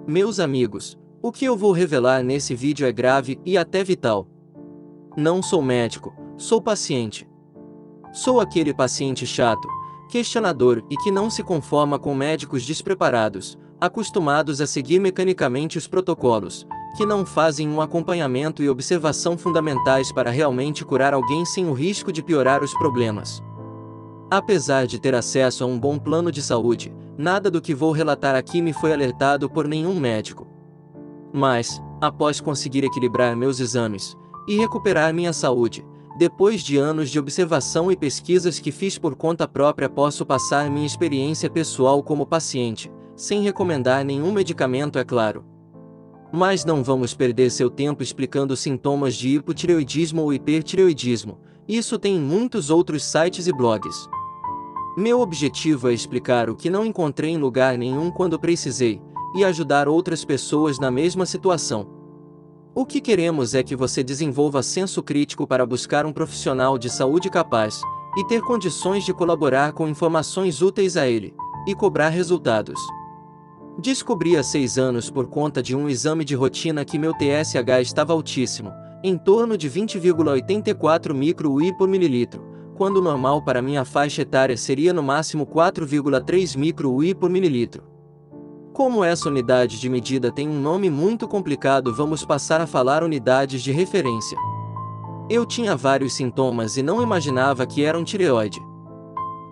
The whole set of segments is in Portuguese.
Meus amigos, o que eu vou revelar nesse vídeo é grave e até vital. Não sou médico, sou paciente. Sou aquele paciente chato, questionador e que não se conforma com médicos despreparados, acostumados a seguir mecanicamente os protocolos, que não fazem um acompanhamento e observação fundamentais para realmente curar alguém sem o risco de piorar os problemas. Apesar de ter acesso a um bom plano de saúde, nada do que vou relatar aqui me foi alertado por nenhum médico. Mas, após conseguir equilibrar meus exames e recuperar minha saúde, depois de anos de observação e pesquisas que fiz por conta própria, posso passar minha experiência pessoal como paciente, sem recomendar nenhum medicamento, é claro. Mas não vamos perder seu tempo explicando sintomas de hipotireoidismo ou hipertireoidismo, isso tem em muitos outros sites e blogs. Meu objetivo é explicar o que não encontrei em lugar nenhum quando precisei, e ajudar outras pessoas na mesma situação. O que queremos é que você desenvolva senso crítico para buscar um profissional de saúde capaz, e ter condições de colaborar com informações úteis a ele, e cobrar resultados. Descobri há 6 anos por conta de um exame de rotina que meu TSH estava altíssimo, em torno de 20,84 micro-UI por mililitro, quando o normal para minha faixa etária seria no máximo 4,3 micro-UI por mililitro. Como essa unidade de medida tem um nome muito complicado, vamos passar a falar unidades de referência. Eu tinha vários sintomas e não imaginava que eram tireoide.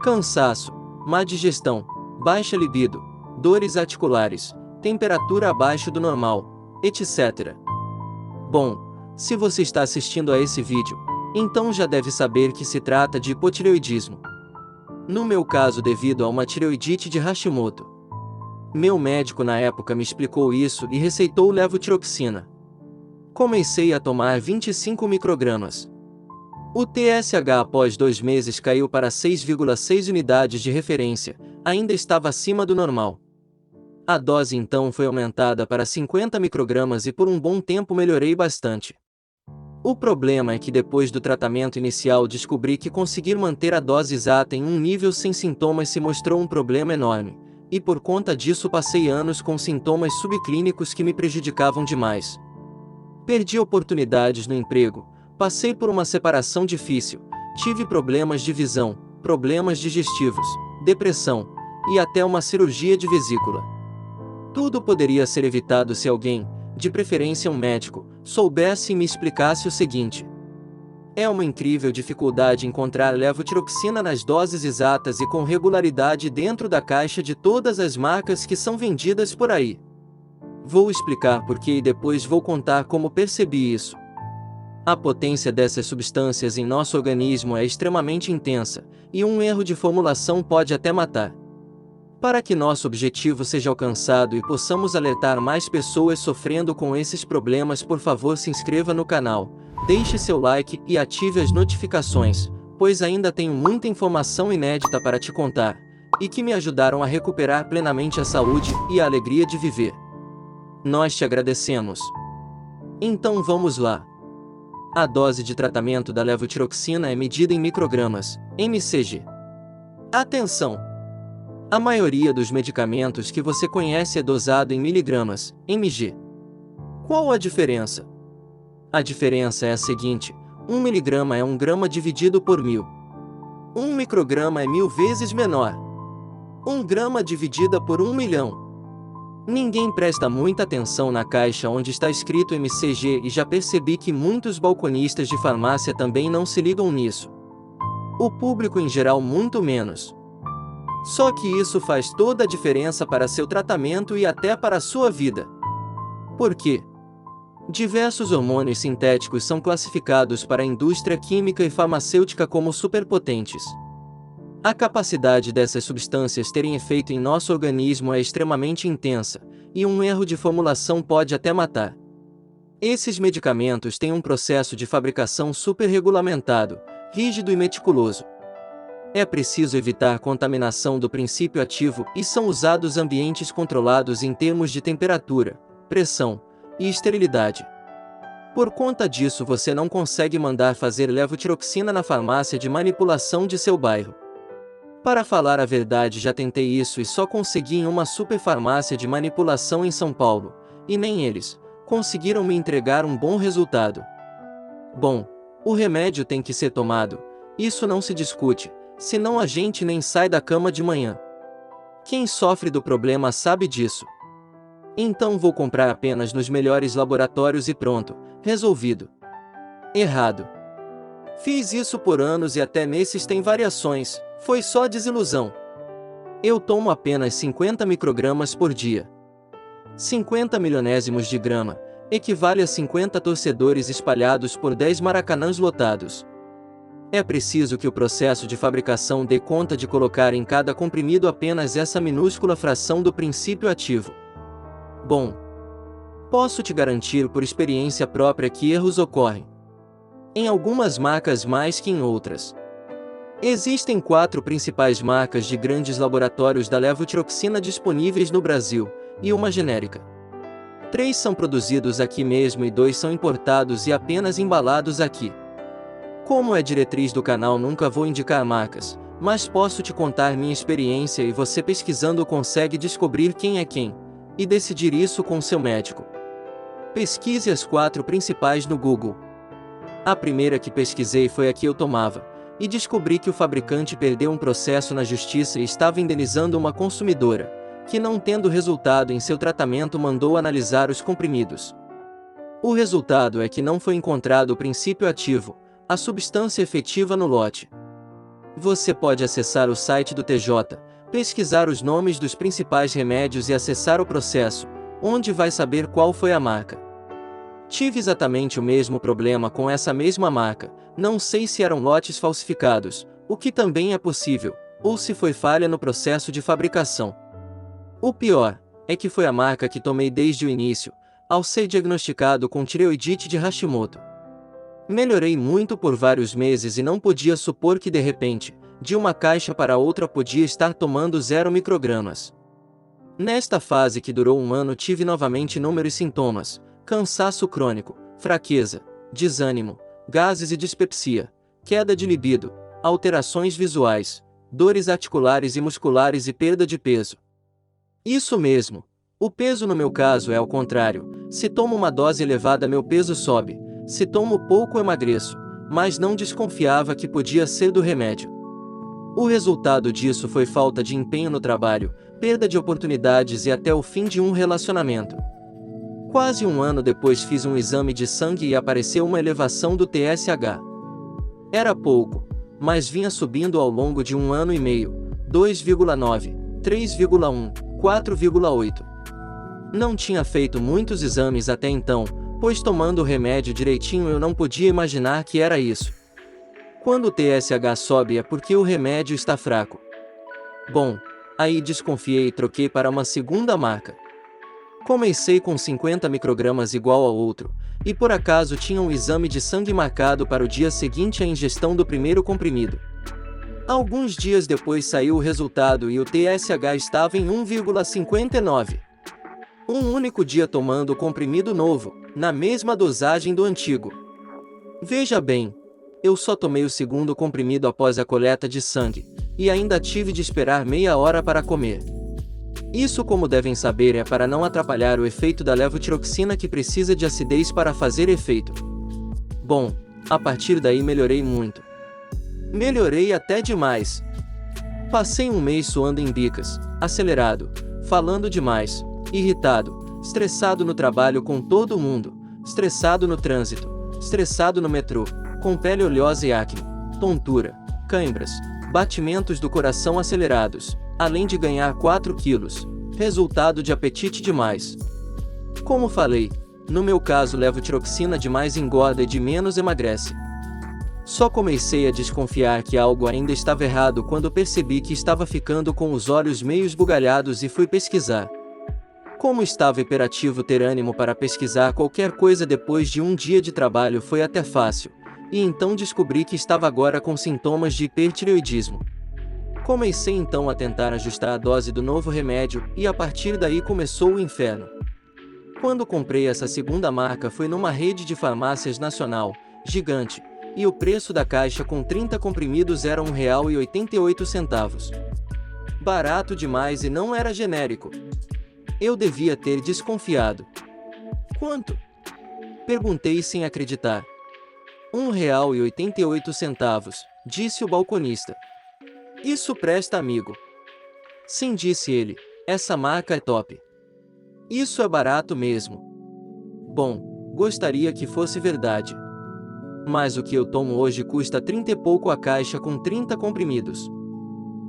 Cansaço, má digestão, baixa libido, dores articulares, temperatura abaixo do normal, etc. Bom, se você está assistindo a esse vídeo, então já deve saber que se trata de hipotireoidismo. No meu caso, devido a uma tireoidite de Hashimoto. Meu médico na época me explicou isso e receitou levotiroxina. Comecei a tomar 25 microgramas. O TSH após 2 meses caiu para 6,6 unidades de referência, ainda estava acima do normal. A dose então foi aumentada para 50 microgramas e por um bom tempo melhorei bastante. O problema é que depois do tratamento inicial descobri que conseguir manter a dose exata em um nível sem sintomas se mostrou um problema enorme, e por conta disso passei anos com sintomas subclínicos que me prejudicavam demais. Perdi oportunidades no emprego, passei por uma separação difícil, tive problemas de visão, problemas digestivos, depressão, e até uma cirurgia de vesícula. Tudo poderia ser evitado se alguém, de preferência um médico, soubesse e me explicasse o seguinte. É uma incrível dificuldade encontrar levotiroxina nas doses exatas e com regularidade dentro da caixa de todas as marcas que são vendidas por aí. Vou explicar por quê e depois vou contar como percebi isso. A potência dessas substâncias em nosso organismo é extremamente intensa, e um erro de formulação pode até matar. Para que nosso objetivo seja alcançado e possamos alertar mais pessoas sofrendo com esses problemas, por favor se inscreva no canal, deixe seu like e ative as notificações, pois ainda tenho muita informação inédita para te contar, e que me ajudaram a recuperar plenamente a saúde e a alegria de viver. Nós te agradecemos. Então vamos lá. A dose de tratamento da levotiroxina é medida em microgramas, mcg. Atenção! A maioria dos medicamentos que você conhece é dosado em miligramas, mg. Qual a diferença? A diferença é a seguinte: 1 miligrama é 1 grama dividido por 1000. 1 micrograma é 1000 vezes menor. 1 grama dividida por 1 milhão. Ninguém presta muita atenção na caixa onde está escrito mcg e já percebi que muitos balconistas de farmácia também não se ligam nisso. O público em geral muito menos. Só que isso faz toda a diferença para seu tratamento e até para a sua vida. Por quê? Diversos hormônios sintéticos são classificados para a indústria química e farmacêutica como superpotentes. A capacidade dessas substâncias terem efeito em nosso organismo é extremamente intensa, e um erro de formulação pode até matar. Esses medicamentos têm um processo de fabricação super regulamentado, rígido e meticuloso. É preciso evitar contaminação do princípio ativo e são usados ambientes controlados em termos de temperatura, pressão e esterilidade. Por conta disso você não consegue mandar fazer levotiroxina na farmácia de manipulação de seu bairro. Para falar a verdade, já tentei isso e só consegui em uma super farmácia de manipulação em São Paulo, e nem eles conseguiram me entregar um bom resultado. Bom, o remédio tem que ser tomado, isso não se discute, senão a gente nem sai da cama de manhã. Quem sofre do problema sabe disso. Então vou comprar apenas nos melhores laboratórios e pronto, resolvido. Errado. Fiz isso por anos e até nesses tem variações, foi só desilusão. Eu tomo apenas 50 microgramas por dia. 50 milionésimos de grama equivale a 50 torcedores espalhados por 10 maracanãs lotados. É preciso que o processo de fabricação dê conta de colocar em cada comprimido apenas essa minúscula fração do princípio ativo. Bom, posso te garantir por experiência própria que erros ocorrem. Em algumas marcas mais que em outras. Existem 4 principais marcas de grandes laboratórios da levotiroxina disponíveis no Brasil, e uma genérica. 3 são produzidos aqui mesmo e 2 são importados e apenas embalados aqui. Como é diretriz do canal, nunca vou indicar marcas, mas posso te contar minha experiência e você pesquisando consegue descobrir quem é quem, e decidir isso com seu médico. Pesquise as 4 principais no Google. A primeira que pesquisei foi a que eu tomava, e descobri que o fabricante perdeu um processo na justiça e estava indenizando uma consumidora, que não tendo resultado em seu tratamento mandou analisar os comprimidos. O resultado é que não foi encontrado o princípio ativo, a substância efetiva no lote. Você pode acessar o site do TJ, pesquisar os nomes dos principais remédios e acessar o processo, onde vai saber qual foi a marca. Tive exatamente o mesmo problema com essa mesma marca, não sei se eram lotes falsificados, o que também é possível, ou se foi falha no processo de fabricação. O pior é que foi a marca que tomei desde o início, ao ser diagnosticado com tireoidite de Hashimoto. Melhorei muito por vários meses e não podia supor que de repente, de uma caixa para outra podia estar tomando 0 microgramas. Nesta fase que durou um ano tive novamente inúmeros sintomas: cansaço crônico, fraqueza, desânimo, gases e dispepsia, queda de libido, alterações visuais, dores articulares e musculares e perda de peso. Isso mesmo, o peso no meu caso é ao contrário, se tomo uma dose elevada meu peso sobe, se tomo pouco emagreço, mas não desconfiava que podia ser do remédio. O resultado disso foi falta de empenho no trabalho, perda de oportunidades e até o fim de um relacionamento. Quase um ano depois fiz um exame de sangue e apareceu uma elevação do TSH. Era pouco, mas vinha subindo ao longo de um ano e meio, 2,9, 3,1, 4,8. Não tinha feito muitos exames até então, pois tomando o remédio direitinho eu não podia imaginar que era isso. Quando o TSH sobe é porque o remédio está fraco. Bom, aí desconfiei e troquei para uma segunda marca. Comecei com 50 microgramas igual ao outro, e por acaso tinha um exame de sangue marcado para o dia seguinte à ingestão do primeiro comprimido. Alguns dias depois saiu o resultado e o TSH estava em 1,59. Um único dia tomando o comprimido novo, na mesma dosagem do antigo. Veja bem, eu só tomei o segundo comprimido após a coleta de sangue, e ainda tive de esperar meia hora para comer. Isso, como devem saber, é para não atrapalhar o efeito da levotiroxina que precisa de acidez para fazer efeito. Bom, a partir daí melhorei muito. Melhorei até demais. Passei um mês suando em bicas, acelerado, falando demais, irritado, estressado no trabalho com todo mundo, estressado no trânsito, estressado no metrô, com pele oleosa e acne, tontura, cãibras, batimentos do coração acelerados, além de ganhar 4 quilos, resultado de apetite demais. Como falei, no meu caso levotiroxina demais engorda e de menos emagrece. Só comecei a desconfiar que algo ainda estava errado quando percebi que estava ficando com os olhos meio esbugalhados e fui pesquisar. Como estava hiperativo, ter ânimo para pesquisar qualquer coisa depois de um dia de trabalho foi até fácil, e então descobri que estava agora com sintomas de hipertireoidismo. Comecei então a tentar ajustar a dose do novo remédio, e a partir daí começou o inferno. Quando comprei essa segunda marca foi numa rede de farmácias nacional, gigante, e o preço da caixa com 30 comprimidos era R$ 1,88. Barato demais e não era genérico. Eu devia ter desconfiado. Quanto? Perguntei sem acreditar. R$1,88, disse o balconista. Isso presta, amigo. Sim, disse ele. Essa marca é top. Isso é barato mesmo. Bom, gostaria que fosse verdade. Mas o que eu tomo hoje custa 30 e pouco a caixa com 30 comprimidos.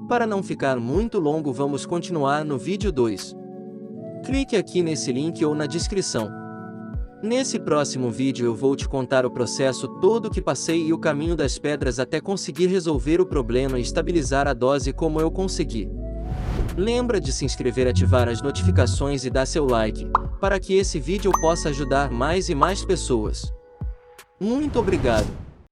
Para não ficar muito longo, vamos continuar no vídeo 2. Clique aqui nesse link ou na descrição. Nesse próximo vídeo eu vou te contar o processo todo que passei e o caminho das pedras até conseguir resolver o problema e estabilizar a dose como eu consegui. Lembra de se inscrever, ativar as notificações e dar seu like, para que esse vídeo possa ajudar mais e mais pessoas. Muito obrigado!